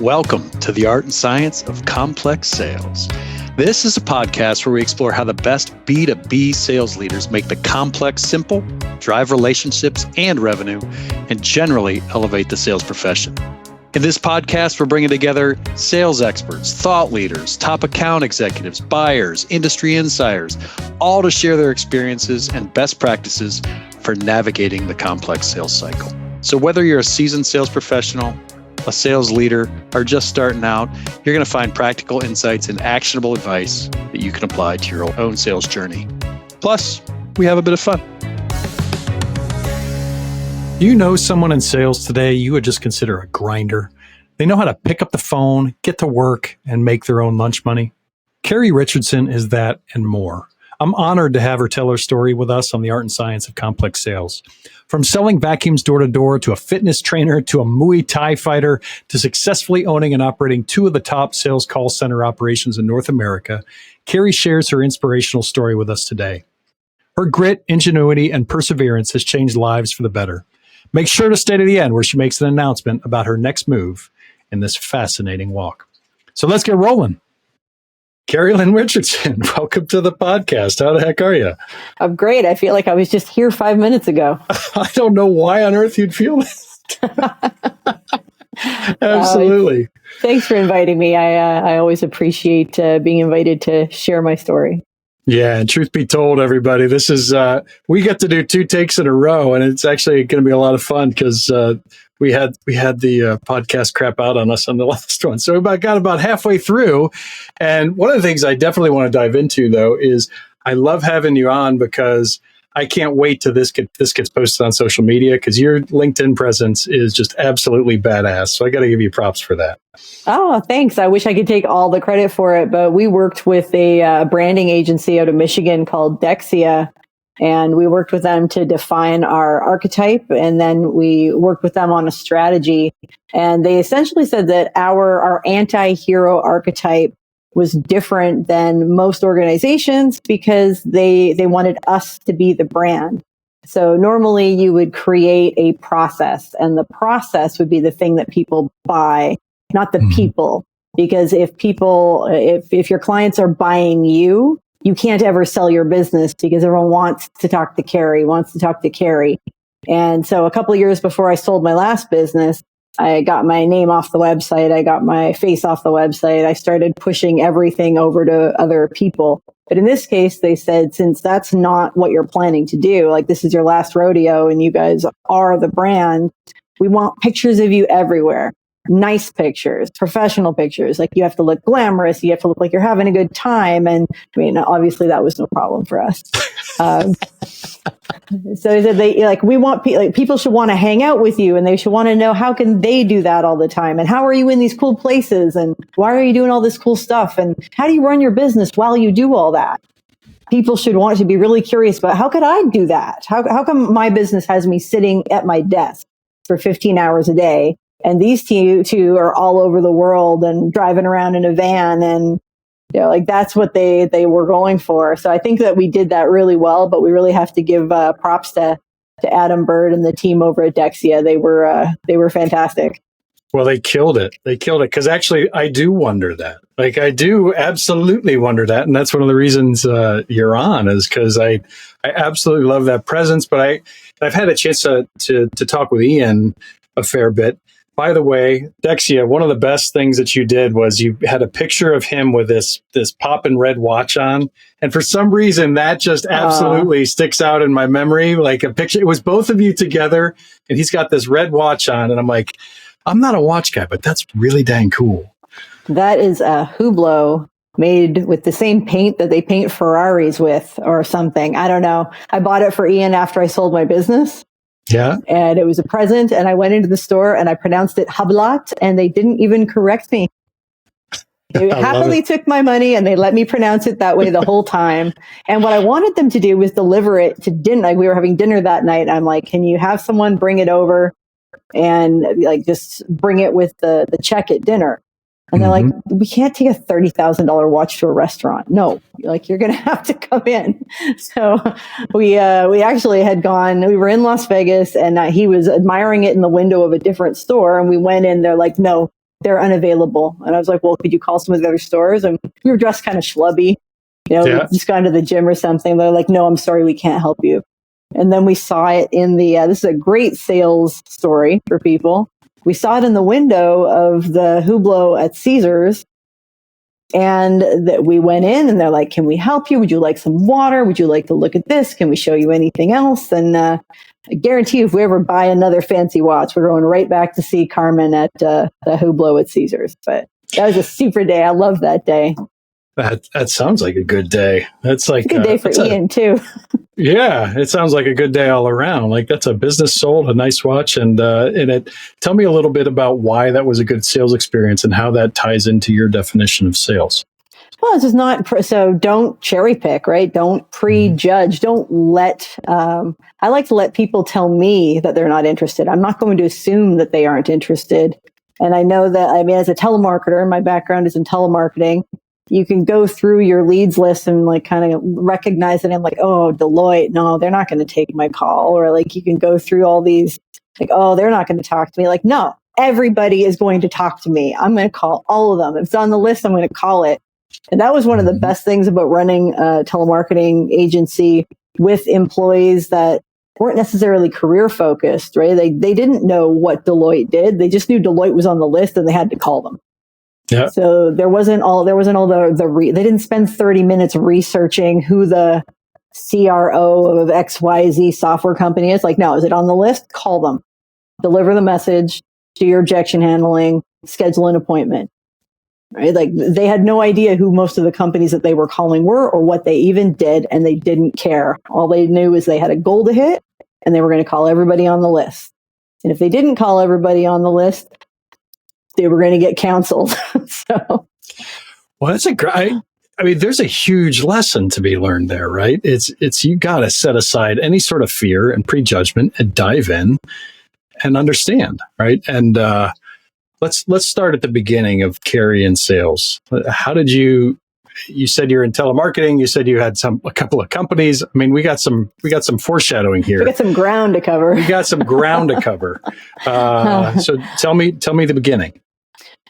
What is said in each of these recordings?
Welcome to the Art and Science of Complex Sales. This is a podcast where we explore how the best B2B sales leaders make the complex simple, drive relationships and revenue, and generally elevate the sales profession. In this podcast, we're bringing together sales experts, thought leaders, top account executives, buyers, industry insiders, all to share their experiences and best practices for navigating the complex sales cycle. So whether you're a seasoned sales professional, a sales leader, or just starting out, you're going to find practical insights and actionable advice that you can apply to your own sales journey. Plus, we have a bit of fun. Do you know someone in sales today you would just consider a grinder? They know how to pick up the phone, get to work, and make their own lunch money. Carrie Richardson is that and more. I'm honored to have her tell her story with us on the Art and Science of Complex Sales. From selling vacuums door to door, to a fitness trainer, to a Muay Thai fighter, to successfully owning and operating two of the top sales call center operations in North America, Carrie shares her inspirational story with us today. Her grit, ingenuity, and perseverance has changed lives for the better. Make sure to stay to the end where she makes an announcement about her next move in this fascinating walk. So let's get rolling. Carrie Richardson, welcome to the podcast. How the heck are you? I'm great. I feel like I was just here 5 minutes ago. I don't know why on earth you'd feel that. Absolutely. Thanks for inviting me. I always appreciate being invited to share my story. Yeah, and truth be told, everybody, this is, we get to do 2 takes in a row, and it's actually going to be a lot of fun because we had the podcast crap out on us on the last one. So we got about halfway through. And one of the things I definitely want to dive into, though, is I love having you on because I can't wait till this gets posted on social media because your LinkedIn presence is just absolutely badass. So I got to give you props for that. Oh, thanks. I wish I could take all the credit for it, but we worked with a branding agency out of Michigan called Dexia, and we worked with them to define our archetype, and then we worked with them on a strategy. And they essentially said that our anti-hero archetype was different than most organizations because they wanted us to be the brand. So normally you would create a process, and the process would be the thing that people buy, not the people. Because if your clients are buying you, you can't ever sell your business because everyone wants to talk to Carrie. And so a couple of years before I sold my last business, I got my name off the website. I got my face off the website. I started pushing everything over to other people. But in this case, they said, since that's not what you're planning to do, like this is your last rodeo and you guys are the brand, we want pictures of you everywhere. Nice pictures, professional pictures. Like you have to look glamorous. You have to look like you're having a good time. And I mean, obviously that was no problem for us. So they said we want people should want to hang out with you, and they should want to know how can they do that all the time, and how are you in these cool places, and why are you doing all this cool stuff, and how do you run your business while you do all that? People should want to be really curious about how could I do that? How come my business has me sitting at my desk for 15 hours a day, and these two are all over the world and driving around in a van, and that's what they were going for. So I think that we did that really well, but we really have to give props to Adam Bird and the team over at Dexia. They were fantastic. Well, they killed it. Because actually, I do wonder that. Like, I do absolutely wonder that. And that's one of the reasons you're on is because I absolutely love that presence. But I've had a chance to talk with Ian a fair bit. By the way, Dexia, one of the best things that you did was you had a picture of him with this poppin' red watch on. And for some reason, that just absolutely sticks out in my memory. Like a picture, it was both of you together, and he's got this red watch on. And I'm like, I'm not a watch guy, but that's really dang cool. That is a Hublot made with the same paint that they paint Ferraris with or something. I don't know. I bought it for Ian after I sold my business. Yeah. And it was a present, and I went into the store and I pronounced it Hublot, and they didn't even correct me. They happily took my money and they let me pronounce it that way the whole time. And what I wanted them to do was deliver it to dinner. Like we were having dinner that night. I'm like, can you have someone bring it over and just bring it with the check at dinner? And they're like, we can't take a $30,000 watch to a restaurant. No, you're going to have to come in. So we actually had gone, we were in Las Vegas, and he was admiring it in the window of a different store. And we went in, they're like, no, they're unavailable. And I was like, well, could you call some of the other stores? And we were dressed kind of schlubby, Yeah. we just gone to the gym or something. They're like, no, I'm sorry, we can't help you. And then we saw it in this is a great sales story for people. We saw it in the window of the Hublot at Caesars. And that we went in and they're like, can we help you? Would you like some water? Would you like to look at this? Can we show you anything else? And I guarantee you, if we ever buy another fancy watch, we're going right back to see Carmen at the Hublot at Caesars. But that was a super day. I love that day. That sounds like a good day. That's like It's a good day for Ian, too. Yeah, it sounds like a good day all around. Like that's a business sold, a nice watch. And tell me a little bit about why that was a good sales experience and how that ties into your definition of sales. Well, it's just not, so don't cherry pick, right? Don't prejudge. Don't let, I like to let people tell me that they're not interested. I'm not going to assume that they aren't interested. And I know that, as a telemarketer, my background is in telemarketing. You can go through your leads list and like kind of recognize it and like, oh, Deloitte, no, they're not going to take my call. Or like you can go through all these like, oh, they're not going to talk to me. Like, no, everybody is going to talk to me. I'm going to call all of them. If it's on the list, I'm going to call it. And that was one of the best things about running a telemarketing agency with employees that weren't necessarily career focused, right? They didn't know what Deloitte did. They just knew Deloitte was on the list and they had to call them. Yeah. So there wasn't all they didn't spend 30 minutes researching who the CRO of XYZ software company is. Like, no, is it on the list? Call them, deliver the message, do your objection handling, schedule an appointment, right? Like they had no idea who most of the companies that they were calling were or what they even did. And they didn't care. All they knew is they had a goal to hit and they were going to call everybody on the list. And if they didn't call everybody on the list, they were going to get canceled. So, well, that's a great. There's a huge lesson to be learned there, right? It's you got to set aside any sort of fear and prejudgment and dive in and understand, right? And let's start at the beginning of Carrie in sales. How did you said you're in telemarketing. You said you had a couple of companies. We got some foreshadowing here. We got some ground to cover. So tell me the beginning.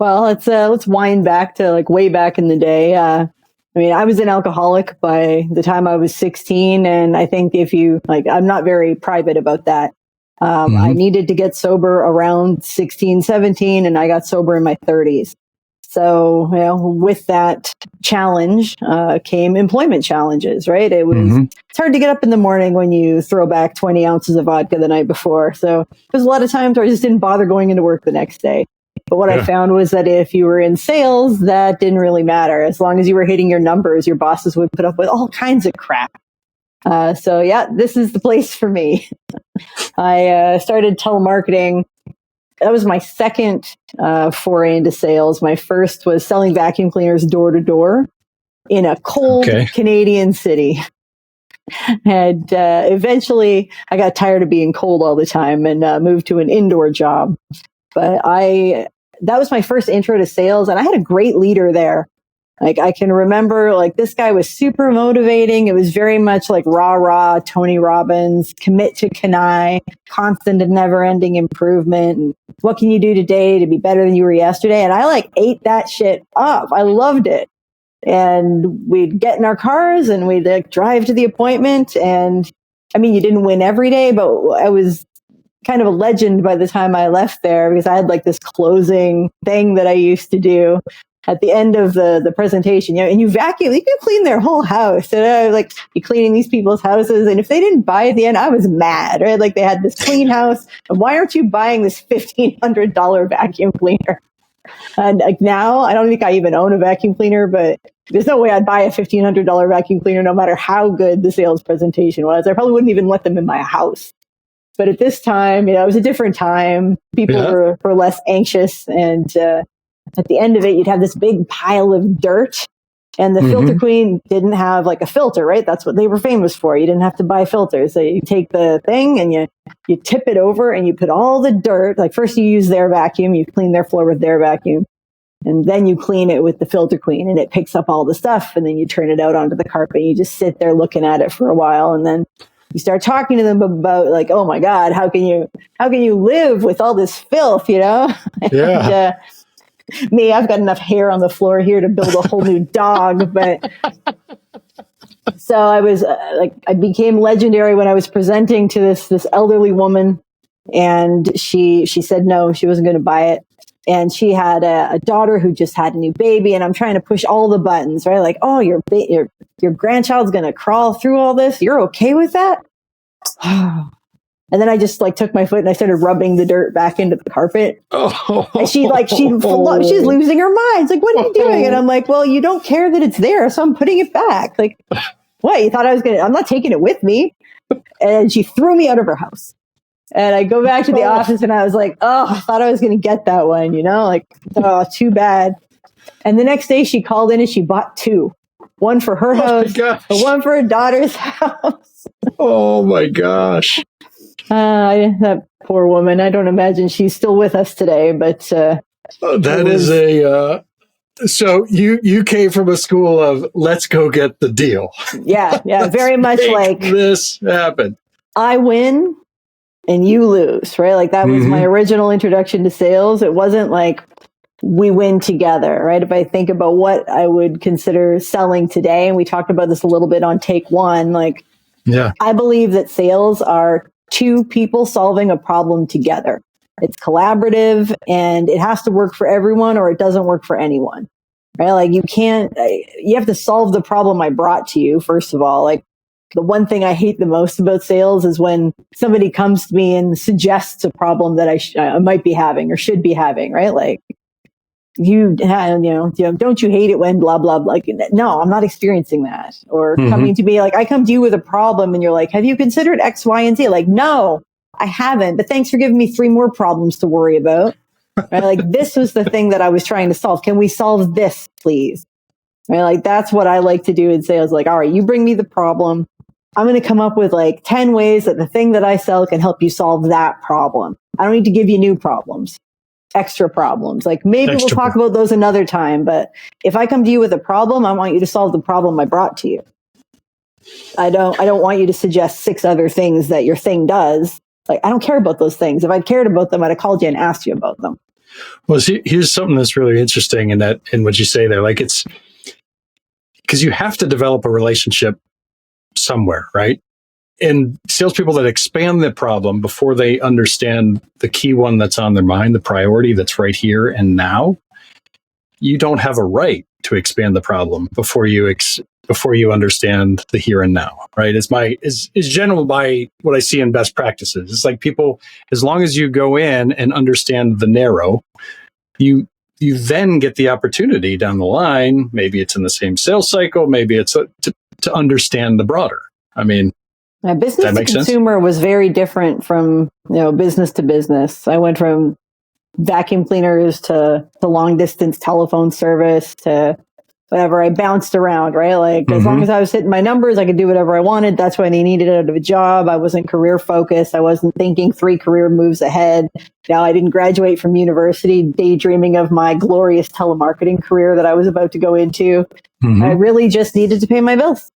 Well, let's wind back to like way back in the day. I was an alcoholic by the time I was 16. And I think if you I'm not very private about that. I needed to get sober around 16, 17, and I got sober in my 30s. So, with that challenge came employment challenges, right? It's hard to get up in the morning when you throw back 20 ounces of vodka the night before. So there's a lot of times where I just didn't bother going into work the next day. But what I found was that if you were in sales, that didn't really matter. As long as you were hitting your numbers, your bosses would put up with all kinds of crap. This is the place for me. I started telemarketing. That was my second foray into sales. My first was selling vacuum cleaners door to door in a cold Canadian city. And eventually I got tired of being cold all the time and moved to an indoor job. But that was my first intro to sales, and I had a great leader there. Like I can remember, this guy was super motivating. It was very much like rah, Tony Robbins, commit to Kenai, constant and never ending improvement. And what can you do today to be better than you were yesterday? And I ate that shit up. I loved it. And we'd get in our cars and we'd drive to the appointment. And you didn't win every day, but I was kind of a legend by the time I left there because I had this closing thing that I used to do at the end of the presentation, and you vacuum, you can clean their whole house. And I was you're cleaning these people's houses. And if they didn't buy at the end, I was mad, right? They had this clean house. And why aren't you buying this $1,500 vacuum cleaner? And now I don't think I even own a vacuum cleaner, but there's no way I'd buy a $1,500 vacuum cleaner, no matter how good the sales presentation was. I probably wouldn't even let them in my house. But at this time, it was a different time. People were less anxious. And at the end of it, you'd have this big pile of dirt. And the filter queen didn't have a filter, right? That's what they were famous for. You didn't have to buy filters. So you take the thing and you tip it over and you put all the dirt. First you use their vacuum, you clean their floor with their vacuum. And then you clean it with the filter queen and it picks up all the stuff. And then you turn it out onto the carpet. And you just sit there looking at it for a while. And then you start talking to them about oh my God, how can you live with all this filth, Yeah. Me, I've got enough hair on the floor here to build a whole new dog. But so I was I became legendary when I was presenting to this elderly woman, and she said no, she wasn't going to buy it. And she had a daughter who just had a new baby, and I'm trying to push all the buttons, right? Like, oh, your grandchild's going to crawl through all this. You're okay with that? And then I just took my foot and I started rubbing the dirt back into the carpet. Oh. And she's losing her mind. It's like, what are you doing? And I'm like, well, you don't care that it's there, so I'm putting it back. Like, what? You thought I'm not taking it with me. And she threw me out of her house. And I go back to the office and I was like, oh, I thought I was going to get that one, like, oh, too bad. And the next day she called in and she bought two, one for her house, and one for her daughter's house. Oh my gosh. That poor woman. I don't imagine she's still with us today, but so you came from a school of let's go get the deal. Yeah, very much like this happened. I win and you lose, right? Like that was my original introduction to sales. It wasn't like we win together, right? If I think about what I would consider selling today, and we talked about this a little bit on take one, I believe that sales are two people solving a problem together. It's collaborative and it has to work for everyone or it doesn't work for anyone, right? Like you have to solve the problem I brought to you. First of all, the one thing I hate the most about sales is when somebody comes to me and suggests a problem that I might be having or should be having, right? Like, don't you hate it when blah, blah, blah? No, I'm not experiencing that. Or coming to me, I come to you with a problem and you're like, have you considered X, Y, and Z? Like, no, I haven't, but thanks for giving me 3 more problems to worry about. Right? This was the thing that I was trying to solve. Can we solve this, please? Right? That's what I like to do in sales. All right, you bring me the problem. I'm going to come up with 10 ways that the thing that I sell can help you solve that problem. I don't need to give you new problems. Extra problems. Maybe we'll talk about those another time, but if I come to you with a problem, I want you to solve the problem I brought to you. I don't want you to suggest 6 other things that your thing does. I don't care about those things. If I'd cared about them, I'd have called you and asked you about them. Well, see, here's something that's really interesting in what you say there. It's because you have to develop a relationship somewhere, right? And salespeople that expand the problem before they understand the key one that's on their mind, the priority that's right here and now, you don't have a right to expand the problem before you understand the here and now, right? Is general by what I see in best practices. It's like people, as long as you go in and understand the narrow, you then get the opportunity down the line. Maybe it's in the same sales cycle. Maybe it's to understand the broader. I mean, business to consumer was very different from business to business. I went from vacuum cleaners to long distance telephone service to whatever. I bounced around, right? As long as I was hitting my numbers, I could do whatever I wanted. That's what I needed out of a job. I wasn't career focused. I wasn't thinking 3 career moves ahead. I didn't graduate from university daydreaming of my glorious telemarketing career that I was about to go into. I really just needed to pay my bills.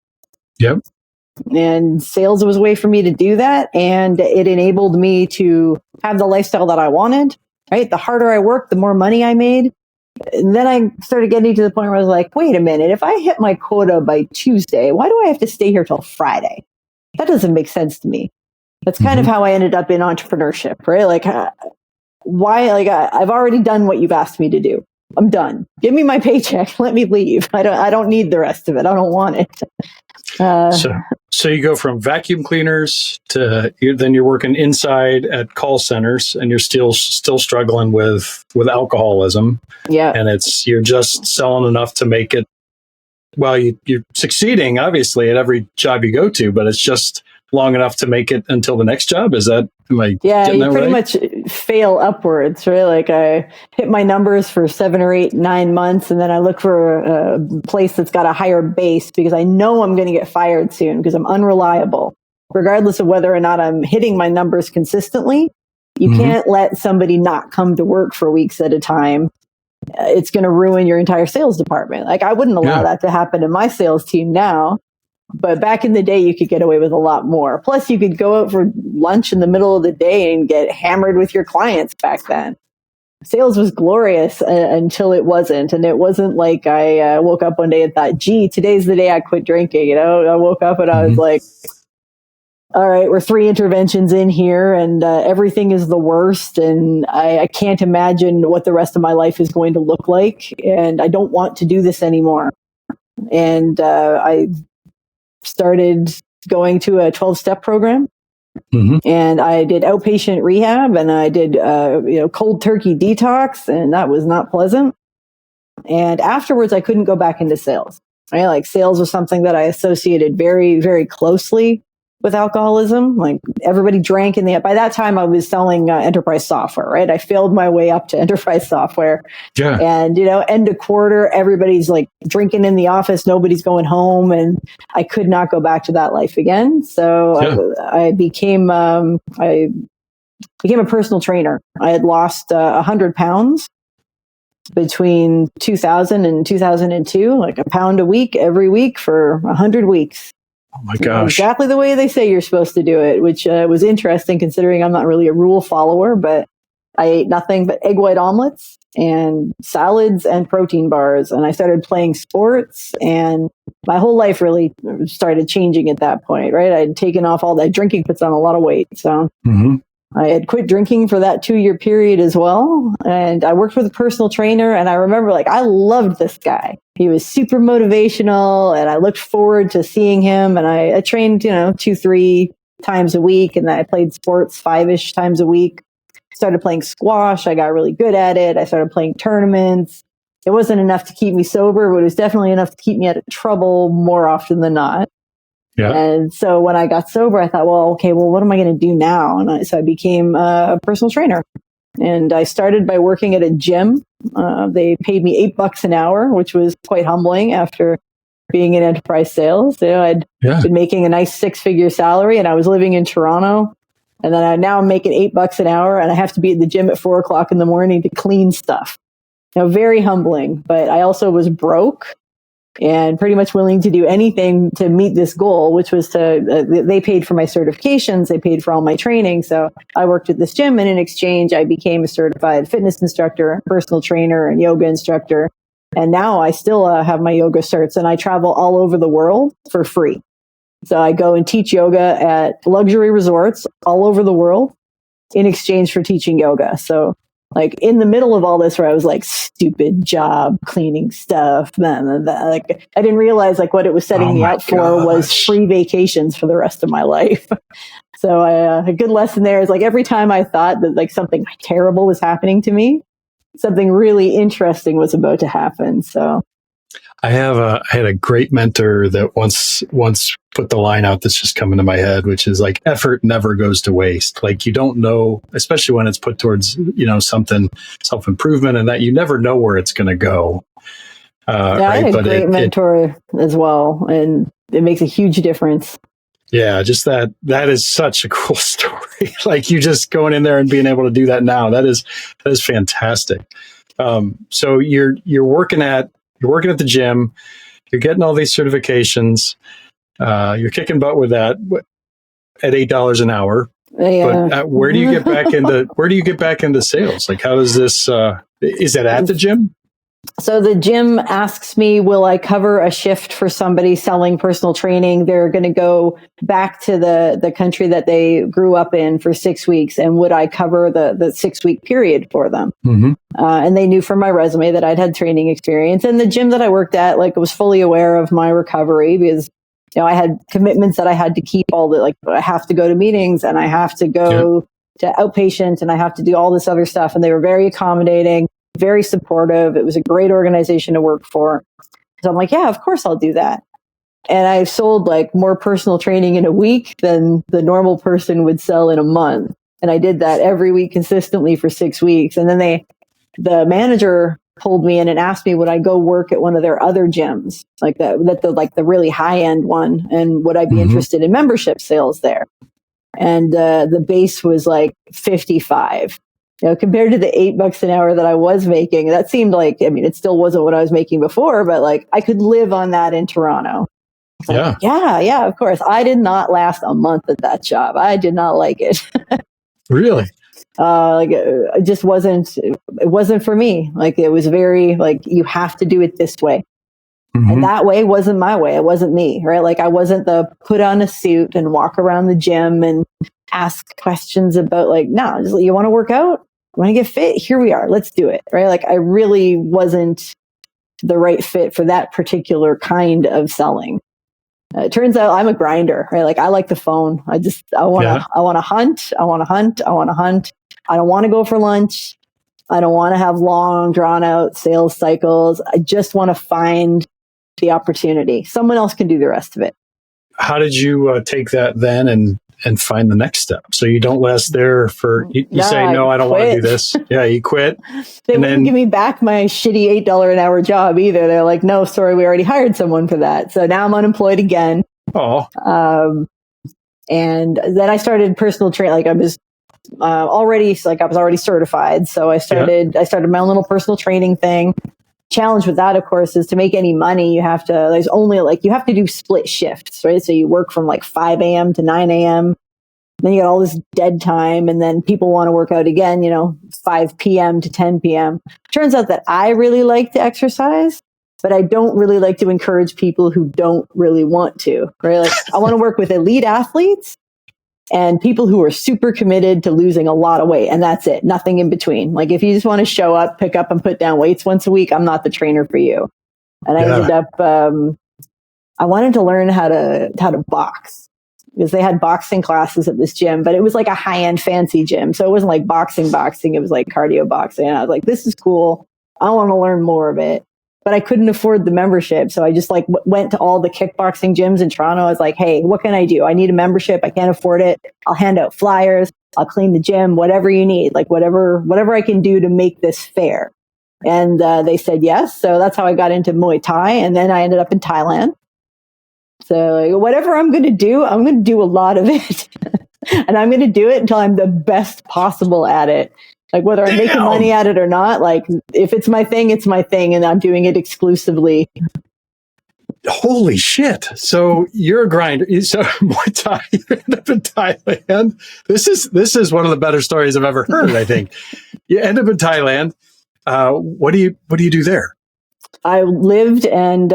Yep. And sales was a way for me to do that. And it enabled me to have the lifestyle that I wanted, right? The harder I worked, the more money I made. And then I started getting to the point where I was like, wait a minute, if I hit my quota by Tuesday, why do I have to stay here till Friday? That doesn't make sense to me. That's kind of how I ended up in entrepreneurship, right? Why? I've already done what you've asked me to do. I'm done. Give me my paycheck. Let me leave. I don't need the rest of it. I don't want it. So you go from vacuum cleaners to then you're working inside at call centers, and you're still struggling with alcoholism. Yeah, and you're just selling enough to make it. Well, you're succeeding obviously at every job you go to, but it's just long enough to make it until the next job. Am I getting that pretty right? much fail upwards, right? I hit my numbers for 7 or 8, 9 months, and then I look for a place that's got a higher base because I know I'm going to get fired soon because I'm unreliable. Regardless of whether or not I'm hitting my numbers consistently, you can't let somebody not come to work for weeks at a time. It's going to ruin your entire sales department. I wouldn't allow that to happen in my sales team now. But back in the day, you could get away with a lot more. Plus, you could go out for lunch in the middle of the day and get hammered with your clients back then. sales was glorious until it wasn't. And it wasn't like I woke up one day and thought, gee, today's the day I quit drinking. I woke up and I was like, all right, we're 3 interventions in here and everything is the worst. And I can't imagine what the rest of my life is going to look like. And I don't want to do this anymore. And I started going to a 12-step program. And I did outpatient rehab and I did, cold turkey detox, and that was not pleasant. And afterwards, I couldn't go back into sales. Right? Like sales was something that I associated very, very closely with alcoholism. Like everybody drank by that time I was selling enterprise software, right? I failed my way up to enterprise software. Yeah. And, end of quarter, everybody's like drinking in the office. Nobody's going home. And I could not go back to that life again. So I became a personal trainer. I had lost 100 pounds between 2000 and 2002, like a pound a week every week for 100 weeks. Oh my gosh. Exactly the way they say you're supposed to do it, which was interesting considering I'm not really a rule follower, but I ate nothing but egg white omelets and salads and protein bars. And I started playing sports and my whole life really started changing at that point, right? I'd taken off all that drinking, puts on a lot of weight. So I had quit drinking for that 2-year period as well. And I worked with a personal trainer and I remember I loved this guy. He was super motivational and I looked forward to seeing him. And I trained, 2-3 times a week and I played sports 5-ish times a week. Started playing squash. I got really good at it. I started playing tournaments. It wasn't enough to keep me sober, but it was definitely enough to keep me out of trouble more often than not. Yeah. And so when I got sober, I thought, what am I going to do now? And so I became a personal trainer. And I started by working at a gym. They paid me $8 an hour, which was quite humbling after being in enterprise sales. I'd been making a nice 6-figure salary and I was living in Toronto. And then now I'm making $8 an hour and I have to be at the gym at 4:00 in the morning to clean stuff. Very humbling, but I also was broke and pretty much willing to do anything to meet this goal, which was they paid for my certifications, they paid for all my training. So I worked at this gym and in exchange, I became a certified fitness instructor, personal trainer, and yoga instructor. And now I still have my yoga certs and I travel all over the world for free. So I go and teach yoga at luxury resorts all over the world in exchange for teaching yoga. So in the middle of all this where I was stupid job, cleaning stuff, I didn't realize what it was setting me up for was free vacations for the rest of my life. So a good lesson there is every time I thought that something terrible was happening to me, something really interesting was about to happen. So I had a great mentor that once put the line out that's just coming to my head, which is effort never goes to waste. You don't know, especially when it's put towards, something self-improvement and that you never know where it's going to go. I had a great mentor as well. And it makes a huge difference. Yeah, just that is such a cool story. You just going in there and being able to do that now. That is fantastic. So you're working at the gym, you're getting all these certifications, you're kicking butt with that at $8 an hour. Yeah. But where do you get back into sales? How does this? Is that at the gym? So the gym asks me, will I cover a shift for somebody selling personal training? They're going to go back to the country that they grew up in for 6 weeks. And would I cover the 6-week period for them? And they knew from my resume that I'd had training experience. And the gym that I worked at, was fully aware of my recovery because, I had commitments that I had to keep I have to go to meetings and I have to go to outpatient and I have to do all this other stuff. And they were very accommodating, very supportive. It was a great organization to work for. So I'm yeah, of course I'll do that. And I've sold more personal training in a week than the normal person would sell in a month. And I did that every week consistently for 6 weeks. And then the manager pulled me in and asked me, would I go work at one of their other gyms, the really high end one? And would I be interested in membership sales there? And the base was 55. Compared to the $8 an hour that I was making, that seemed it still wasn't what I was making before, but I could live on that in Toronto. Yeah, of course. I did not last a month at that job. I did not like it. Really? It just wasn't for me. Like, it was very like, you have to do it this way. And that way wasn't my way. It wasn't me, right? Like, I wasn't the put on a suit and walk around the gym and ask questions about, like, no, just, you want to work out? You want to get fit? Here we are. Let's do it. Right. Like, I really wasn't the right fit for that particular kind of selling. It turns out I'm a grinder, right? Like, I like the phone. I want to hunt. I want to hunt. I want to hunt. I don't want to go for lunch. I don't want to have long, drawn out sales cycles. I just want to find the opportunity. Someone else can do the rest of it. How did you take that then and find the next step? So you don't last there for, you say, no, I don't want to do this. Yeah, you quit. They wouldn't give me back my shitty $8 an hour job either. They're like, no, sorry, we already hired someone for that. So now I'm unemployed again. Oh. And then I started personal training. Like, I was already certified. So I started my own little personal training thing. Challenge with that, of course, is to make any money, you have to do split shifts, right? So you work from like 5 a.m. to 9 a.m. Then you got all this dead time, and then people want to work out again, 5 p.m. to 10 p.m. Turns out that I really like to exercise, but I don't really like to encourage people who don't really want to, right? Like, I want to work with elite athletes and people who are super committed to losing a lot of weight. And that's it. Nothing in between. Like, if you just want to show up, pick up and put down weights once a week, I'm not the trainer for you. And I ended up, I wanted to learn how to box, because they had boxing classes at this gym, but it was like a high-end fancy gym. So it wasn't like boxing. It was like cardio boxing. And I was like, this is cool. I want to learn more of it. But I couldn't afford the membership. So I just went to all the kickboxing gyms in Toronto. I was like, hey, what can I do? I need a membership. I can't afford it. I'll hand out flyers. I'll clean the gym, whatever you need, like whatever I can do to make this fair. And they said yes. So that's how I got into Muay Thai. And then I ended up in Thailand. So whatever I'm going to do a lot of it. And I'm going to do it until I'm the best possible at it. Like, whether I'm making money at it or not, like, if it's my thing, it's my thing, and I'm doing it exclusively. Holy shit. So you're a grinder. So Muay Thai, you end up in Thailand. This is one of the better stories I've ever heard, I think. You end up in Thailand. What do you do there? I lived and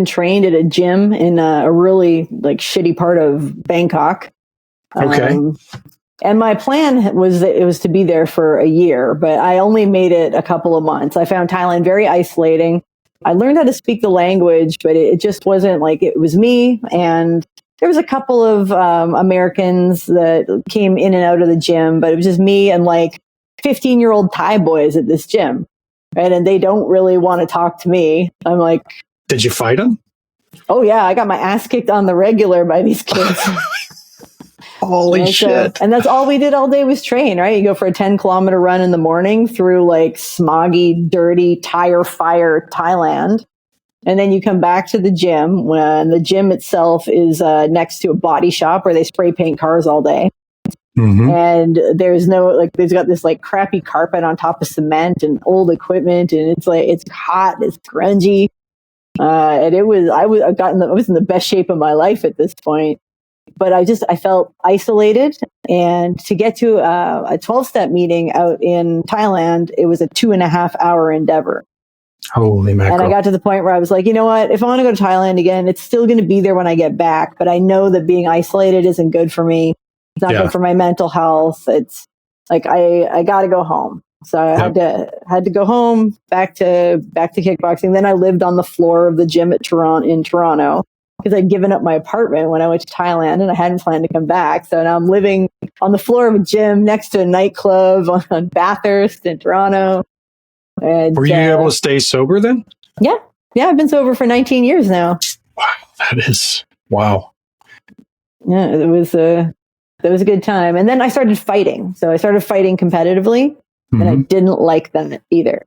trained at a gym in a really shitty part of Bangkok. Okay. And my plan was that it was to be there for a year, but I only made it a couple of months. I found Thailand very isolating. I learned how to speak the language, but it just wasn't like it was me. And there was a couple of Americans that came in and out of the gym, but it was just me and 15-year-old Thai boys at this gym. Right. And they don't really want to talk to me. I'm like, did you fight them? Oh, yeah. I got my ass kicked on the regular by these kids. Holy shit. And that's all we did all day was train, right? You go for a 10-kilometer run in the morning through smoggy, dirty, tire fire Thailand. And then you come back to the gym when the gym itself is next to a body shop where they spray paint cars all day. Mm-hmm. And there's they've got this crappy carpet on top of cement and old equipment. And it's hot, it's grungy. And I was in the best shape of my life at this point. But I felt isolated, and to get to a 12-step meeting out in Thailand, it was a 2.5-hour endeavor. Holy mackerel. And I got to the point where I was like, you know what? If I want to go to Thailand again, it's still going to be there when I get back. But I know that being isolated isn't good for me. It's not good for my mental health. It's I got to go home. So I had to go home, back to kickboxing. Then I lived on the floor of the gym in Toronto, because I'd given up my apartment when I went to Thailand and I hadn't planned to come back. So now I'm living on the floor of a gym next to a nightclub on Bathurst in Toronto. And, were you able to stay sober then? Yeah. Yeah. I've been sober for 19 years now. Wow. That is, wow. Yeah. It was a good time. And then I started fighting. So I started fighting competitively, and I didn't like that either.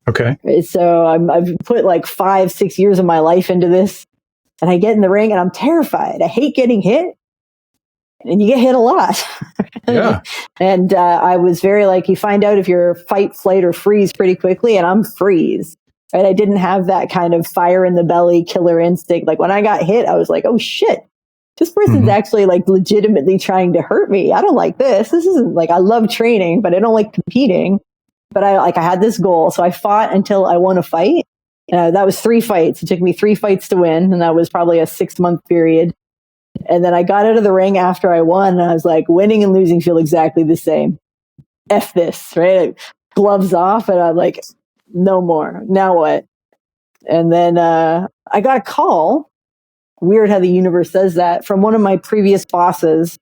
Okay. So I've put 5-6 years of my life into this. And I get in the ring and I'm terrified. I hate getting hit. And you get hit a lot. Yeah. And I was very you find out if you're fight, flight, or freeze pretty quickly. And I'm freeze. Right? I didn't have that kind of fire in the belly, killer instinct. When I got hit, I was like, oh shit. this person's actually like legitimately trying to hurt me. I don't like this. This isn't like, I love training, but I don't like competing. But I had this goal. So I fought until I won a fight. That was 3 fights. It took me 3 fights to win. And that was probably a 6-month period. And then I got out of the ring after I won. And I was like, winning and losing feel exactly the same. F this, right? Gloves off. And I'm like, no more. Now what? And then I got a call. Weird how the universe does that, from one of my previous bosses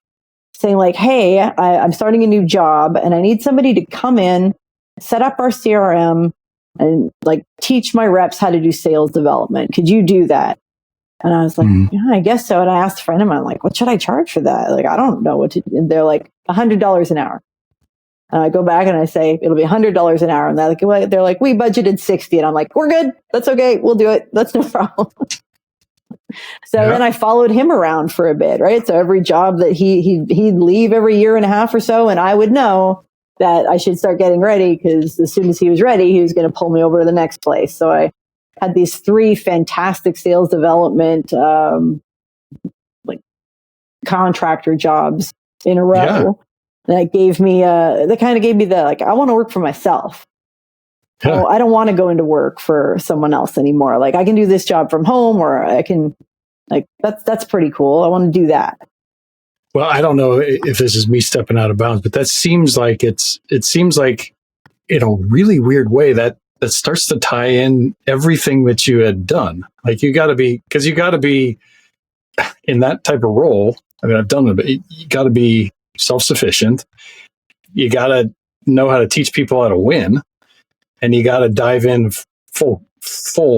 saying like, hey, I'm starting a new job and I need somebody to come in, set up our CRM and like teach my reps how to do sales development. Could you do that? And I was like, yeah, I guess so. And I asked a friend of mine, like, what should I charge for that? Like, I don't know what to do. And they're like, $100 an hour. And I go back and I say, it'll be $100 an hour. And they're like, we budgeted 60. And I'm like, we're good. That's okay. We'll do it. That's no problem. So then I followed him around for a bit, right? So every job that he'd leave every year and a half or so, and I would know that I should start getting ready because as soon as he was ready, he was going to pull me over to the next place. So I had these 3 fantastic sales development, like contractor jobs in a row. Yeah. That gave me, that kind of gave me the, like, I want to work for myself. Yeah. I don't want to go into work for someone else anymore. Like I can do this job from home or I can like, that's pretty cool. I want to do that. Well, I don't know if this is me stepping out of bounds, but that seems like it seems like in a really weird way that starts to tie in everything that you had done. Like you got to be in that type of role. I mean, I've done it, but you got to be self-sufficient. You got to know how to teach people how to win. And you got to dive in full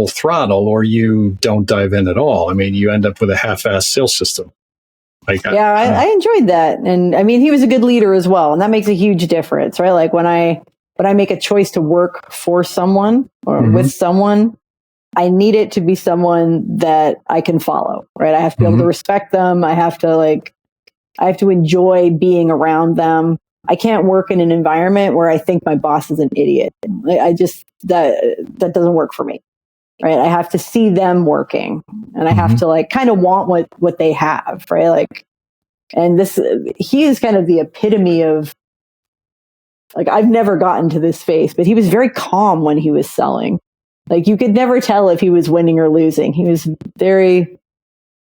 throttle, or you don't dive in at all. I mean, you end up with a half-assed sales system. Like, I enjoyed that, and I mean, he was a good leader as well, and that makes a huge difference, right? Like when I make a choice to work for someone or with someone, I need it to be someone that I can follow, right? I have to be able to respect them. I have to enjoy being around them. I can't work in an environment where I think my boss is an idiot. I just, that doesn't work for me, right? I have to see them working and I have to like kind of want what they have, right? Like, and he is kind of the epitome of, like, I've never gotten to this phase, but he was very calm when he was selling. Like you could never tell if he was winning or losing. He was very,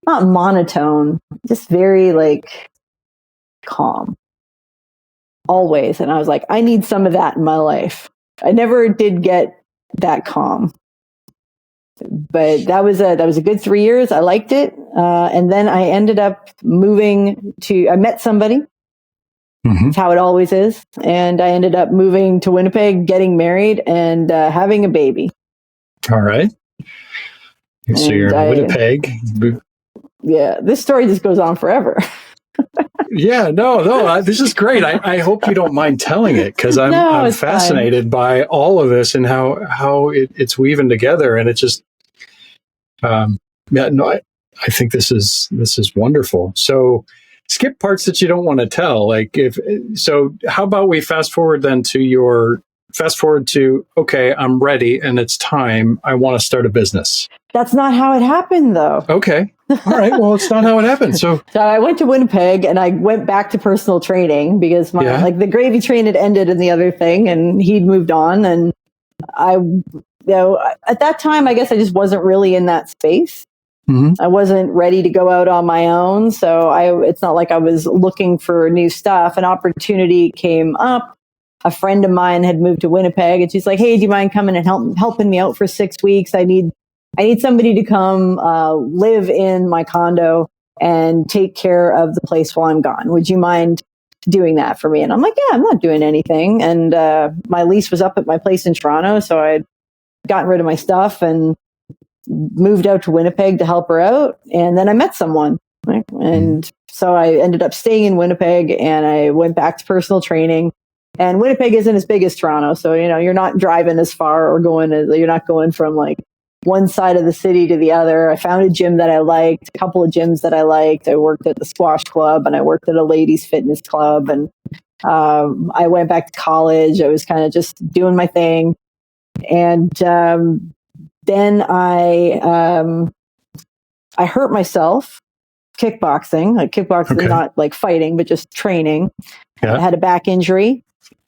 not monotone, just very like calm. Always. And I was like, I need some of that in my life. I never did get that calm. But that was a good 3 years. I liked it. And then I ended up I met somebody. That's how it always is. And I ended up moving to Winnipeg, getting married and having a baby. All right. So you're in Winnipeg. Yeah. This story just goes on forever. Yeah, no, this is great. I hope you don't mind telling it because I'm fascinated by all of this and how it's weaving together. And it just, I think this is wonderful. So skip parts that you don't want to tell. Like how about we fast forward to, okay, I'm ready and it's time. I want to start a business. That's not how it happened though. Okay. All right. Well, it's not how it happened. So I went to Winnipeg and I went back to personal training because like the gravy train had ended in the other thing and he'd moved on. And at that time, I guess I just wasn't really in that space. I wasn't ready to go out on my own. So it's not like I was looking for new stuff. An opportunity came up. A friend of mine had moved to Winnipeg and she's like, hey, do you mind coming and helping me out for 6 weeks? I need somebody to come live in my condo and take care of the place while I'm gone. Would you mind doing that for me? And I'm like, yeah, I'm not doing anything. And my lease was up at my place in Toronto. So I'd gotten rid of my stuff and moved out to Winnipeg to help her out. And then I met someone. Right? And so I ended up staying in Winnipeg and I went back to personal training. And Winnipeg isn't as big as Toronto. So, you're not driving as far or you're not going from like one side of the city to the other. I found a gym that I liked, a couple of gyms that I liked. I worked at the squash club and I worked at a ladies fitness club. And I went back to college. I was kind of just doing my thing. And then I hurt myself kickboxing, Okay. not like fighting, but just training. Yeah. I had a back injury.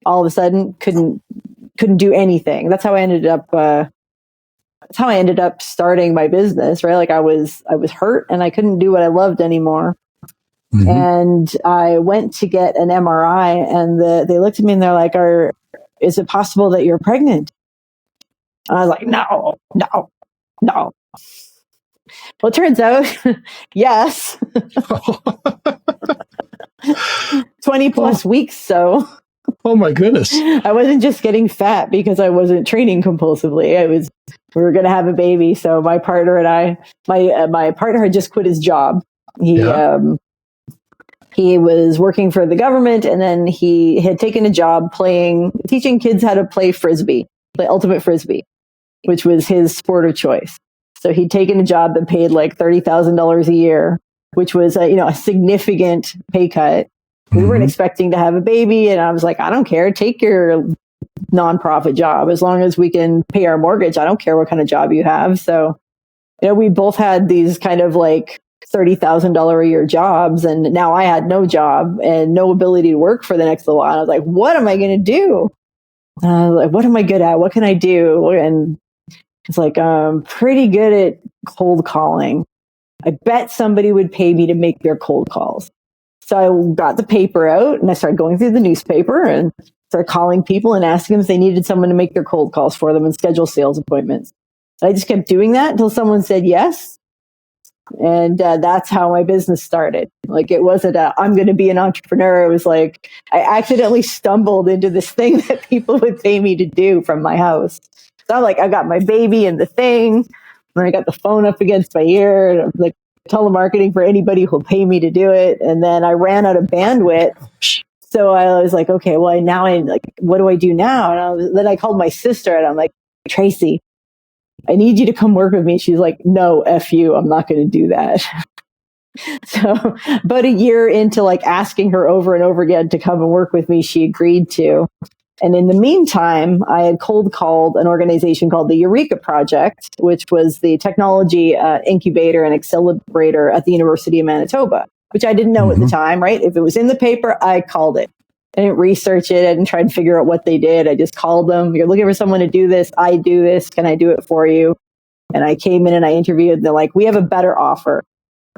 All of a sudden, couldn't do anything. That's how I ended up starting my business, right? Like I was hurt and I couldn't do what I loved anymore. Mm-hmm. And I went to get an MRI, and they looked at me and they're like, is it possible that you're pregnant? And I was like, no. Well, it turns out, yes. 20 plus weeks. So Oh my goodness. I wasn't just getting fat because I wasn't training compulsively. We were going to have a baby. So my partner and I, my partner had just quit his job. He was working for the government, and then he had taken a job teaching kids how to play ultimate frisbee, which was his sport of choice. So he'd taken a job that paid like $30,000 a year, which was a significant pay cut. We weren't expecting to have a baby, and I was like, I don't care. Take your nonprofit job as long as we can pay our mortgage. I don't care what kind of job you have. So, we both had these kind of like $30,000 a year jobs, and now I had no job and no ability to work for the next little while. I was like, what am I going to do? Like, what am I good at? What can I do? And it's like, I'm pretty good at cold calling. I bet somebody would pay me to make their cold calls. So I got the paper out and I started going through the newspaper and started calling people and asking them if they needed someone to make their cold calls for them and schedule sales appointments. And I just kept doing that until someone said yes. And that's how my business started. Like, it wasn't I'm going to be an entrepreneur. It was like I accidentally stumbled into this thing that people would pay me to do from my house. So I'm like, I got my baby and the thing, and I got the phone up against my ear, and I'm like, telemarketing for anybody who'll pay me to do it. And then I ran out of bandwidth. So I was like, okay, well, what do I do now? And then I called my sister and I'm like, Tracy, I need you to come work with me. She's like, no, F you. I'm not going to do that. So about a year into like asking her over and over again to come and work with me, she agreed to. And in the meantime, I had cold called an organization called the Eureka Project, which was the technology incubator and accelerator at the University of Manitoba, which I didn't know at the time, right? If it was in the paper, I called it. I didn't research it. I didn't try to figure out what they did. I just called them. You're looking for someone to do this. I do this. Can I do it for you? And I came in and I interviewed. And they're like, we have a better offer.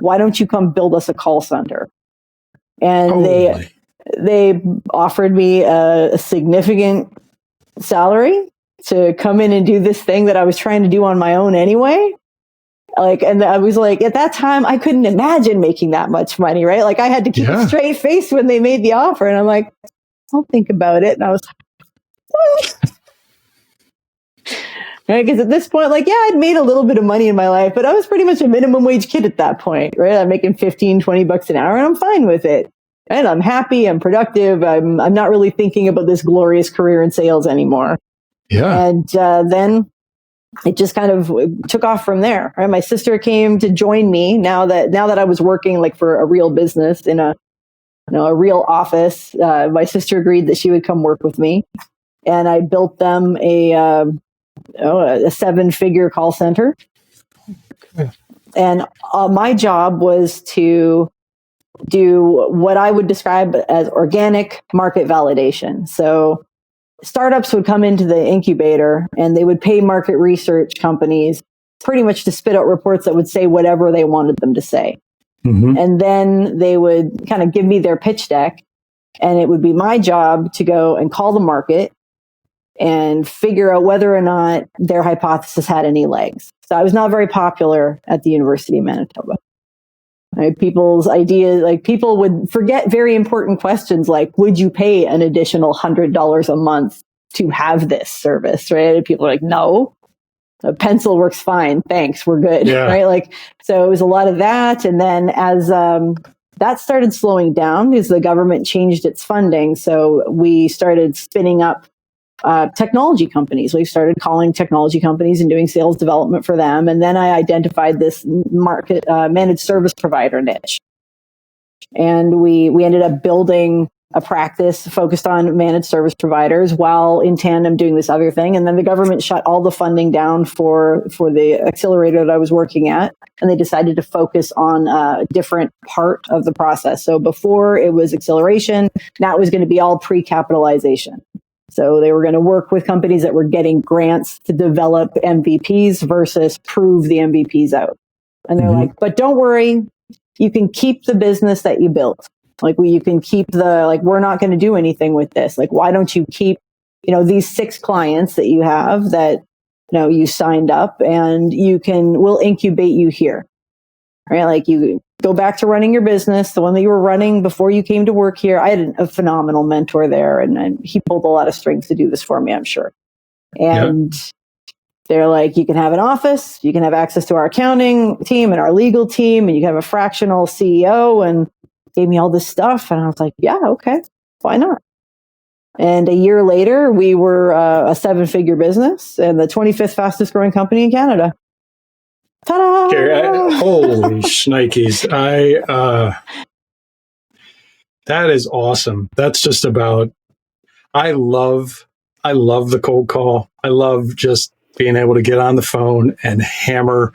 Why don't you come build us a call center? And they offered me a significant salary to come in and do this thing that I was trying to do on my own anyway. Like, and I was like, at that time, I couldn't imagine making that much money, right? Like, I had to keep a straight face when they made the offer. And I'm like, I'll think about it. And I was like, what? Right? Because at this point, like, yeah, I'd made a little bit of money in my life, but I was pretty much a minimum wage kid at that point, right? I'm making 15, 20 bucks an hour and I'm fine with it. And I'm happy, I'm productive. I'm not really thinking about this glorious career in sales anymore. Yeah. And then it just kind of took off from there. Right? My sister came to join me now that I was working like for a real business in a real office. My sister agreed that she would come work with me, and I built them a 7-figure call center. And my job was to do what I would describe as organic market validation. So startups would come into the incubator and they would pay market research companies pretty much to spit out reports that would say whatever they wanted them to say. And then they would kind of give me their pitch deck, and it would be my job to go and call the market and figure out whether or not their hypothesis had any legs. So I was not very popular at the University of Manitoba. Right? People's ideas, like people would forget very important questions like, would you pay an additional $100 a month to have this service? Right? And people are like, no, a pencil works fine. Thanks. We're good. Yeah. Right? Like, so it was a lot of that. And then as that started slowing down because the government changed its funding. So we started spinning up technology companies. We started calling technology companies and doing sales development for them. And then I identified this market managed service provider niche. And we ended up building a practice focused on managed service providers while in tandem doing this other thing. And then the government shut all the funding down for the accelerator that I was working at. And they decided to focus on a different part of the process. So before it was acceleration, now it was going to be all pre-capitalization. So they were going to work with companies that were getting grants to develop MVPs versus prove the MVPs out. And they're like, but don't worry, you can keep the business that you built. Like you can keep we're not going to do anything with this. Like, why don't you keep, these 6 clients that you have that, you signed up, and we'll incubate you here, right? Like you go back to running your business, the one that you were running before you came to work here. I had a phenomenal mentor there, and he pulled a lot of strings to do this for me, I'm sure. And they're like, you can have an office, you can have access to our accounting team and our legal team, and you can have a fractional CEO, and gave me all this stuff. And I was like, yeah, okay, why not? And a year later, we were a 7-figure business and the 25th fastest growing company in Canada. Ta-da! Carrie, holy shnikes. That is awesome. That's just about, I love the cold call. I love just being able to get on the phone and hammer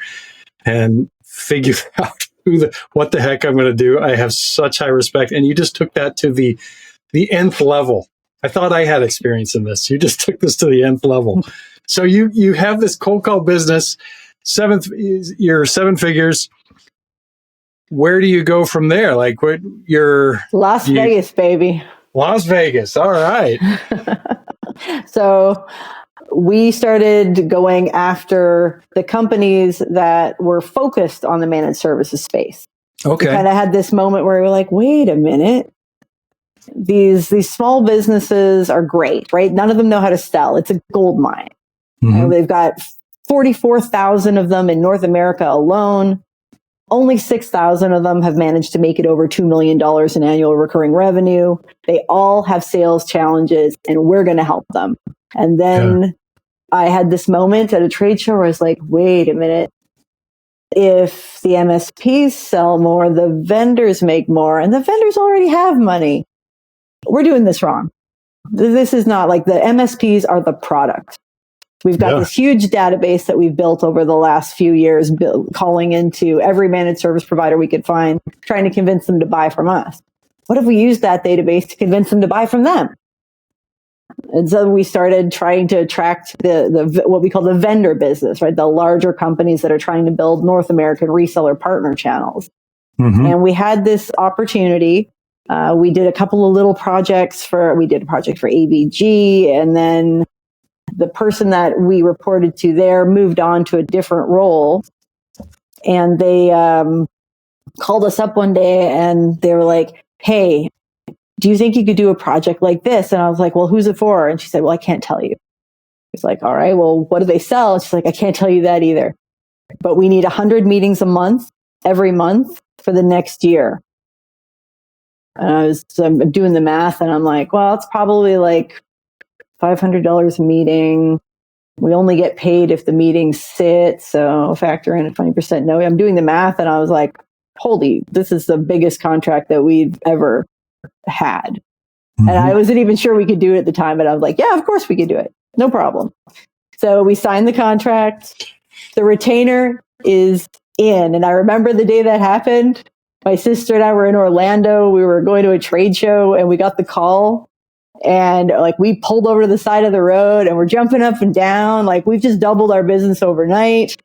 and figure out what the heck I'm going to do. I have such high respect. And you just took that to the nth level. I thought I had experience in this. You just took this to the nth level. So you have this cold call business, you're 7 figures. Where do you go from there? Like Las Vegas, baby. Las Vegas. All right. So we started going after the companies that were focused on the managed services space. Okay. We kind of had this moment where we were like, wait a minute. These small businesses are great, right? None of them know how to sell. It's a gold mine. They've got 44,000 of them in North America alone. Only 6,000 of them have managed to make it over $2 million in annual recurring revenue. They all have sales challenges, and we're going to help them. And then I had this moment at a trade show where I was like, wait a minute. If the MSPs sell more, the vendors make more, and the vendors already have money. We're doing this wrong. This is not like the MSPs are the product. We've got this huge database that we've built over the last few years, calling into every managed service provider we could find, trying to convince them to buy from us. What if we use that database to convince them to buy from them? And so we started trying to attract the what we call the vendor business, right? The larger companies that are trying to build North American reseller partner channels. And we had this opportunity. We did a couple of little projects we did a project for ABG, and then the person that we reported to there moved on to a different role. And they called us up one day and they were like, hey, do you think you could do a project like this? And I was like, well, who's it for? And she said, well, I can't tell you. It's like, all right, well, what do they sell? And she's like, I can't tell you that either. But we need 100 meetings a month, every month for the next year. And I'm doing the math and I'm like, well, it's probably like $500 a meeting. We only get paid if the meetings sit. So factor in a 20% no. I'm doing the math and I was like, holy, this is the biggest contract that we've ever had. And I wasn't even sure we could do it at the time, but I was like, yeah, of course we could do it. No problem. So we signed the contract. The retainer is in. And I remember the day that happened. My sister and I were in Orlando. We were going to a trade show and we got the call. And like we pulled over to the side of the road and we're jumping up and down. Like we've just doubled our business overnight.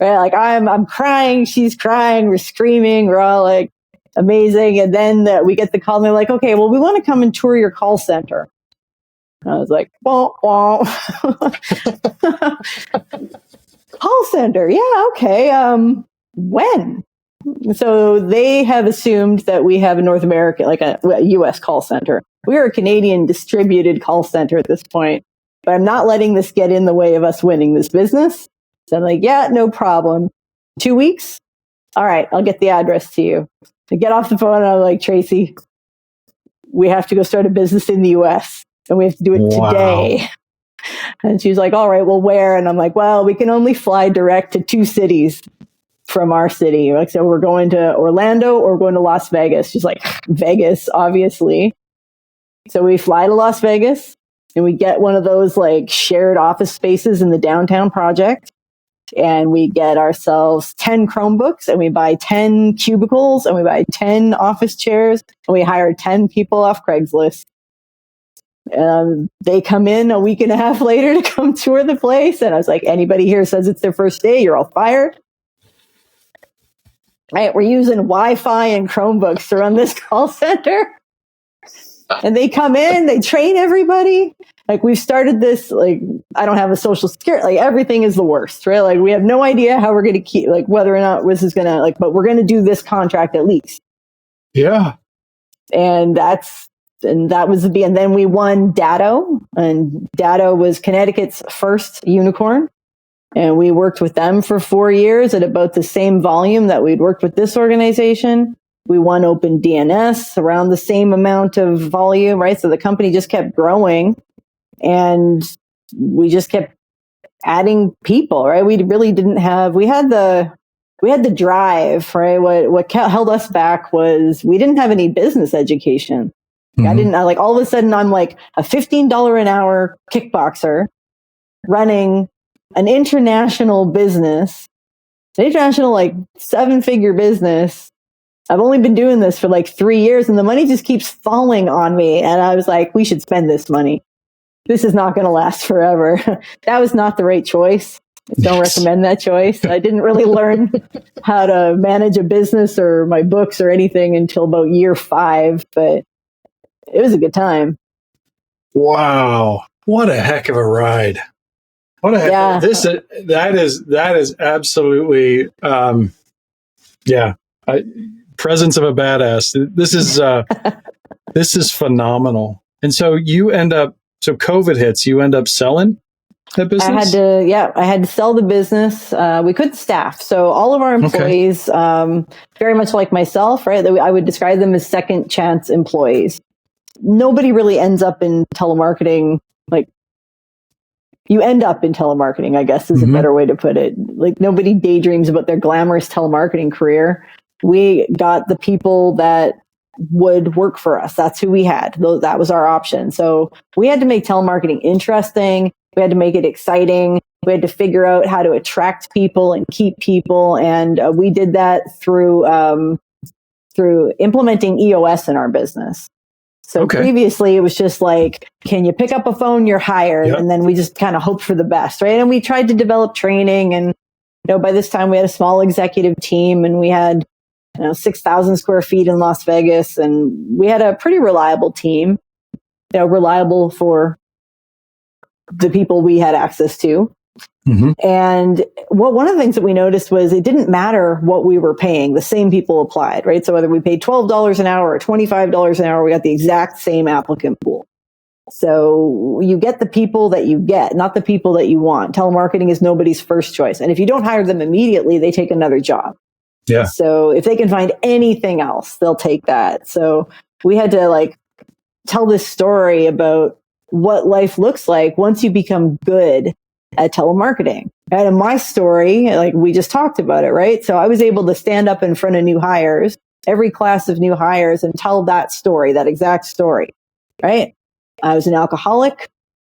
Right? Like I'm crying. She's crying. We're screaming. We're all like amazing. And then we get the call and they're like, okay, well, we want to come and tour your call center. And I was like, wah, wah. Call center. Yeah. Okay. When? So they have assumed that we have a North American, like a US call center. We're a Canadian distributed call center at this point, but I'm not letting this get in the way of us winning this business. So I'm like, yeah, no problem. 2 weeks? All right, I'll get the address to you. I get off the phone and I'm like, Tracy, we have to go start a business in the US and we have to do it today. And she's like, all right, well, where? And I'm like, well, we can only fly direct to 2 cities from our city. Like, so we're going to Orlando or we're going to Las Vegas. She's like, Vegas, obviously. So we fly to Las Vegas and we get one of those like shared office spaces in the downtown project. And we get ourselves 10 Chromebooks and we buy 10 cubicles and we buy 10 office chairs and we hire 10 people off Craigslist. They come in a week and a half later to come tour the place. And I was like, anybody here says it's their first day, you're all fired. Right, we're using Wi-Fi and Chromebooks to run this call center. And they come in, they train everybody. Like we've started this, like, I don't have a social security, like everything is the worst, right? Like we have no idea how we're going to keep, like whether or not this is going to, like, but we're going to do this contract at least. Yeah. And that was and then we won Datto, and Datto was Connecticut's first unicorn. And we worked with them for 4 years at about the same volume that we'd worked with this organization. We won Open DNS around the same amount of volume, right? So the company just kept growing and we just kept adding people, right? We really didn't have, we had the drive, right? What held us back was we didn't have any business education. Mm-hmm. Like all of a sudden I'm like a $15 an hour kickboxer running an international business, an international like 7-figure business. I've only been doing this for like 3 years and the money just keeps falling on me. And I was like, we should spend this money. This is not going to last forever. That was not the right choice. I don't recommend that choice. I didn't really learn how to manage a business or my books or anything until about year 5, but it was a good time. Wow. What a heck of a ride. What a heck. Yeah. That is absolutely, presence of a badass. This is phenomenal. And so you end up, COVID hits, you end up selling the business? I had to sell the business. We couldn't staff. So all of our employees, very much like myself, right? I would describe them as second chance employees. Nobody really ends up in telemarketing. Like you end up in telemarketing, I guess is a better way to put it. Like nobody daydreams about their glamorous telemarketing career. We got the people that would work for us. That's who we had. That was our option. So we had to make telemarketing interesting. We had to make it exciting. We had to figure out how to attract people and keep people. And we did that through implementing EOS in our business. So previously it was just like, can you pick up a phone? You're hired. Yep. And then we just kind of hoped for the best, right? And we tried to develop training. And, by this time we had a small executive team and we had 6,000 square feet in Las Vegas. And we had a pretty reliable team, reliable for the people we had access to. Mm-hmm. And one of the things that we noticed was it didn't matter what we were paying. The same people applied, right? So whether we paid $12 an hour or $25 an hour, we got the exact same applicant pool. So you get the people that you get, not the people that you want. Telemarketing is nobody's first choice. And if you don't hire them immediately, they take another job. Yeah. So if they can find anything else, they'll take that. So we had to tell this story about what life looks like once you become good at telemarketing. Right? And my story, we just talked about it, right? So I was able to stand up in front of new hires, every class of new hires, and tell that story, that exact story, right? I was an alcoholic.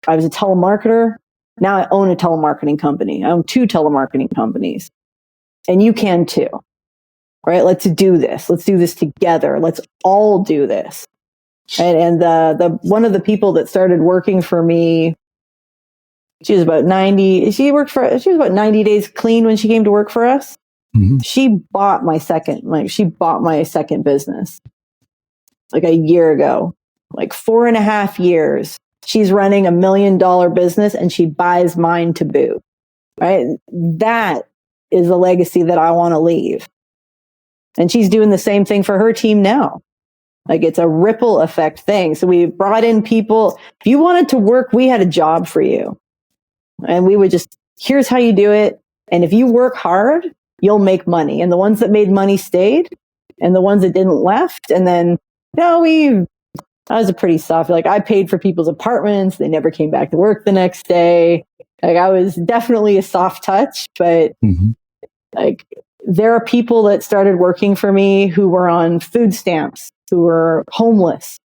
I was a telemarketer. Now I own a telemarketing company. I own 2 telemarketing companies. And you can too, right? Let's do this. Let's do this together. Let's all do this. Right? And the one of the people that started working for me, she was about 90. She was about 90 days clean when she came to work for us. Mm-hmm. She bought my second business a year ago, 4.5 years. She's running $1 million business and she buys mine to boot. Right. That is a legacy that I want to leave. And she's doing the same thing for her team now. It's a ripple effect thing. So we brought in people. If you wanted to work, we had a job for you. And we would just, here's how you do it. And if you work hard, you'll make money. And the ones that made money stayed and the ones that didn't left. And then, I was a pretty soft, I paid for people's apartments. They never came back to work the next day. I was definitely a soft touch, but there are people that started working for me who were on food stamps, who were homeless,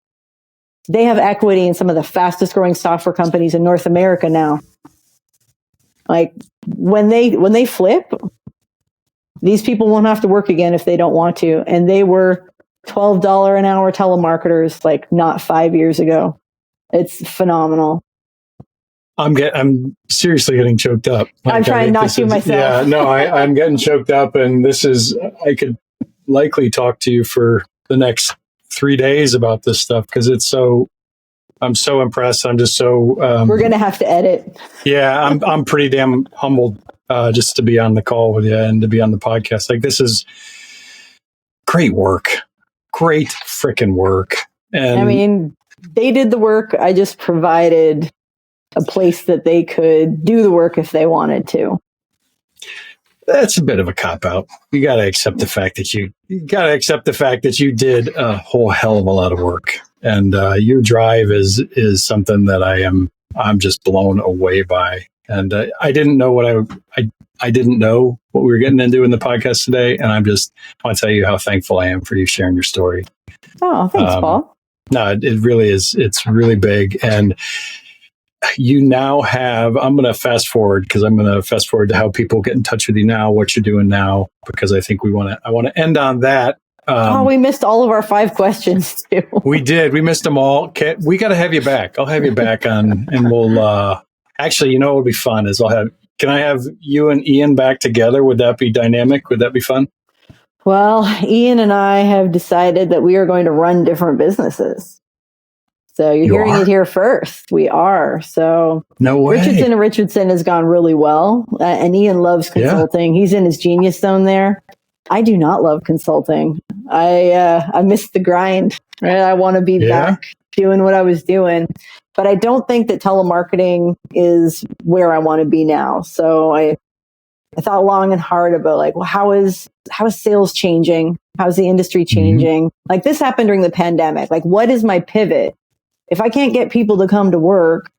they have equity in some of the fastest growing software companies in North America now. Like when they flip, these people won't have to work again if they don't want to. And they were $12 an hour telemarketers like not 5 years ago. It's phenomenal. I'm seriously getting choked up. I'm trying not to myself. Yeah, no, I'm getting choked up, and I could likely talk to you for the next 3 days about this stuff because I'm so impressed. I'm just so. We're gonna have to edit. Yeah, I'm pretty damn humbled just to be on the call with you and to be on the podcast. Like, this is great work, great freaking work. And I mean, they did the work. I just provided a place that they could do the work if they wanted to. That's a bit of a cop-out. You got to accept the fact that you did a whole hell of a lot of work, and your drive is something that I'm just blown away by. And I didn't know I didn't know what we were getting into in the podcast today, and I want to tell you how thankful I am for you sharing your story. Oh, thanks, Paul. No, it really is. It's really big, and you now have, I'm going to fast forward to how people get in touch with you now, what you're doing now, because I think I want to end on that. We missed all of our 5 questions too. We did. We missed them all. We got to have you back. I'll have you back on, and we'll, actually, you know, what would be fun is can I have you and Ian back together? Would that be dynamic? Would that be fun? Well, Ian and I have decided that we are going to run different businesses. So you're hearing it here first. We are. So no way. Richardson has gone really well. And Ian loves consulting. Yeah. He's in his genius zone there. I do not love consulting. I miss the grind. Right? I want to be back doing what I was doing. But I don't think that telemarketing is where I want to be now. So I thought long and hard about like, well, how is sales changing? How's the industry changing? Mm-hmm. Like this happened during the pandemic. Like, what is my pivot? If I can't get people to come to work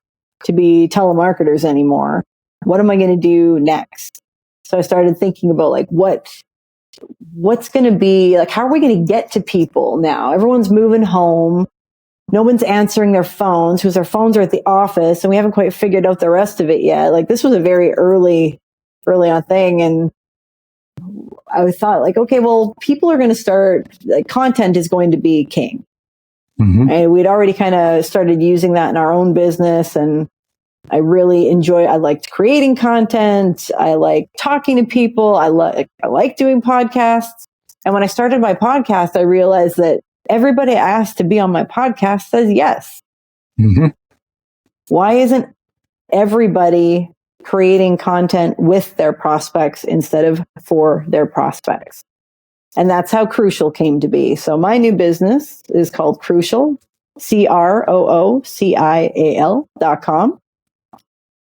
to be telemarketers anymore, what am I going to do next? So I started thinking about like, what's going to be like, how are we going to get to people now? Everyone's moving home. No one's answering their phones because their phones are at the office and we haven't quite figured out the rest of it yet. Like this was a very early on thing. And I thought like, okay, well, people are going to start, like, content is going to be king. Mm-hmm. And we'd already kind of started using that in our own business. And I really I liked creating content. I like talking to people. I like doing podcasts. And when I started my podcast, I realized that everybody asked to be on my podcast says yes. Mm-hmm. Why isn't everybody creating content with their prospects instead of for their prospects? And that's how Crucial came to be. So my new business is called Crucial, CROOCIAL.com.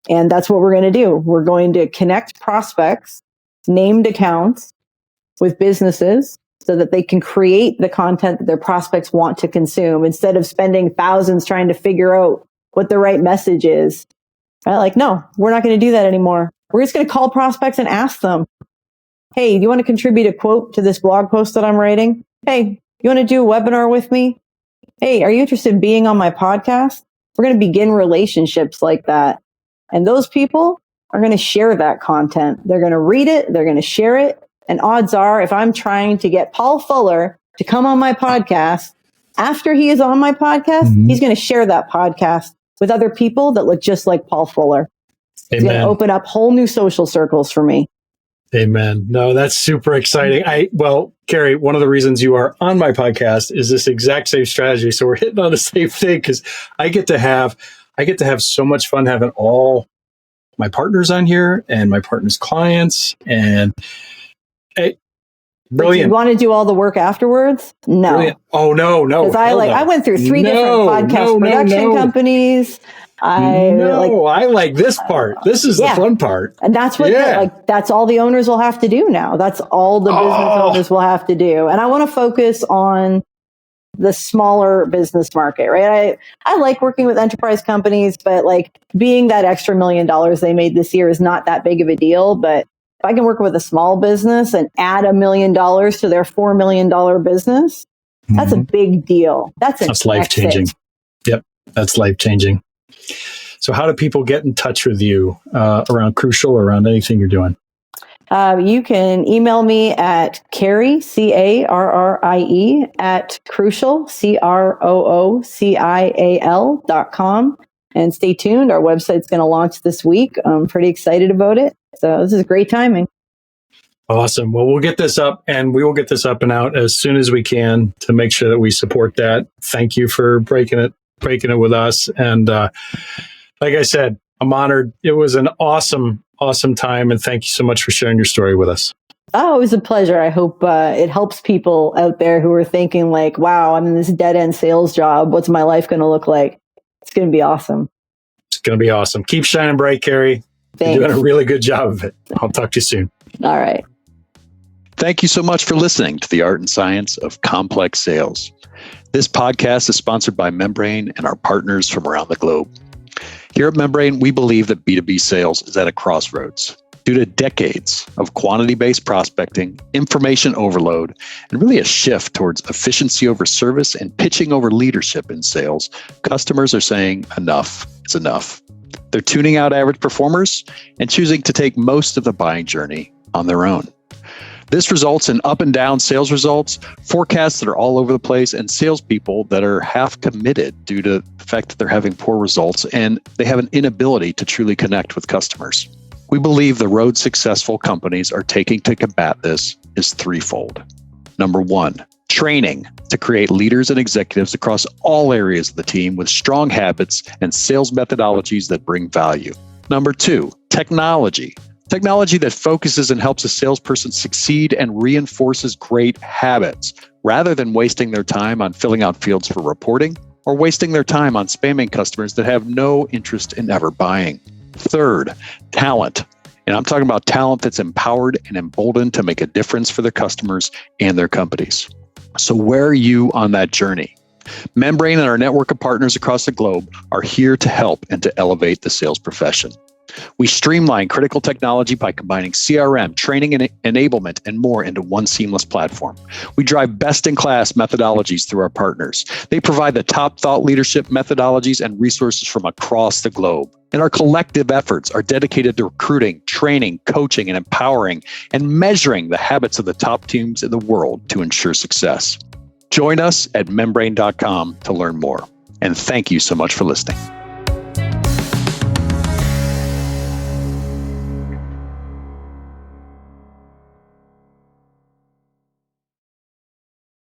And that's what we're going to do. We're going to connect prospects, named accounts with businesses so that they can create the content that their prospects want to consume instead of spending thousands trying to figure out what the right message is. Right? Like, no, we're not going to do that anymore. We're just going to call prospects and ask them, hey, do you want to contribute a quote to this blog post that I'm writing? Hey, you want to do a webinar with me? Hey, are you interested in being on my podcast? We're going to begin relationships like that. And those people are going to share that content. They're going to read it. They're going to share it. And odds are, if I'm trying to get Paul Fuller to come on my podcast, after he is on my podcast, mm-hmm. he's going to share that podcast with other people that look just like Paul Fuller. Amen. It's going to open up whole new social circles for me. Amen. No, that's super exciting. Carrie, one of the reasons you are on my podcast is this exact same strategy. So we're hitting on the same thing because I get to have so much fun having all my partners on here and my partners' clients and brilliant. You want to do all the work afterwards? No. Brilliant. Oh, no. Because I went through 3 different podcast production companies. I like this part. This is the fun part. And that's what that's all the owners will have to do now. That's all the business owners will have to do. And I want to focus on the smaller business market, right? I like working with enterprise companies, but like being that extra $1 million they made this year is not that big of a deal. But if I can work with a small business and add $1 million to their $4 million business, that's a big deal. That's life changing. That's life-changing. So how do people get in touch with you around Crucial or around anything you're doing? You can email me at Carrie, Carrie, at Crucial, CROOCIAL.com. And stay tuned. Our website's going to launch this week. I'm pretty excited about it. So this is great timing. Awesome. Well, we'll get this up, and we will get this up and out as soon as we can to make sure that we support that. Thank you for breaking it with us. And like I said, I'm honored. It was an awesome time. And thank you so much for sharing your story with us. Oh, it was a pleasure. I hope it helps people out there who are thinking like, wow, I'm in this dead end sales job. What's my life going to look like? It's going to be awesome. It's going to be awesome. Keep shining bright, Carrie. Thanks. You're doing a really good job of it. I'll talk to you soon. All right. Thank you so much for listening to the Art and Science of Complex Sales. This podcast is sponsored by Membrane and our partners from around the globe. Here at Membrane, we believe that B2B sales is at a crossroads. Due to decades of quantity-based prospecting, information overload, and really a shift towards efficiency over service and pitching over leadership in sales, customers are saying enough is enough. They're tuning out average performers and choosing to take most of the buying journey on their own. This results in up and down sales results, forecasts that are all over the place, and salespeople that are half committed due to the fact that they're having poor results and they have an inability to truly connect with customers. We believe the road successful companies are taking to combat this is threefold. Number one, training to create leaders and executives across all areas of the team with strong habits and sales methodologies that bring value. Number two, technology that focuses and helps a salesperson succeed and reinforces great habits rather than wasting their time on filling out fields for reporting or wasting their time on spamming customers that have no interest in ever buying. Third, talent. And I'm talking about talent that's empowered and emboldened to make a difference for their customers and their companies. So where are you on that journey? Membrane and our network of partners across the globe are here to help and to elevate the sales profession. We streamline critical technology by combining CRM, training and enablement, and more into one seamless platform. We drive best-in-class methodologies through our partners. They provide the top thought leadership methodologies and resources from across the globe. And our collective efforts are dedicated to recruiting, training, coaching, and empowering, and measuring the habits of the top teams in the world to ensure success. Join us at membrane.com to learn more. And thank you so much for listening.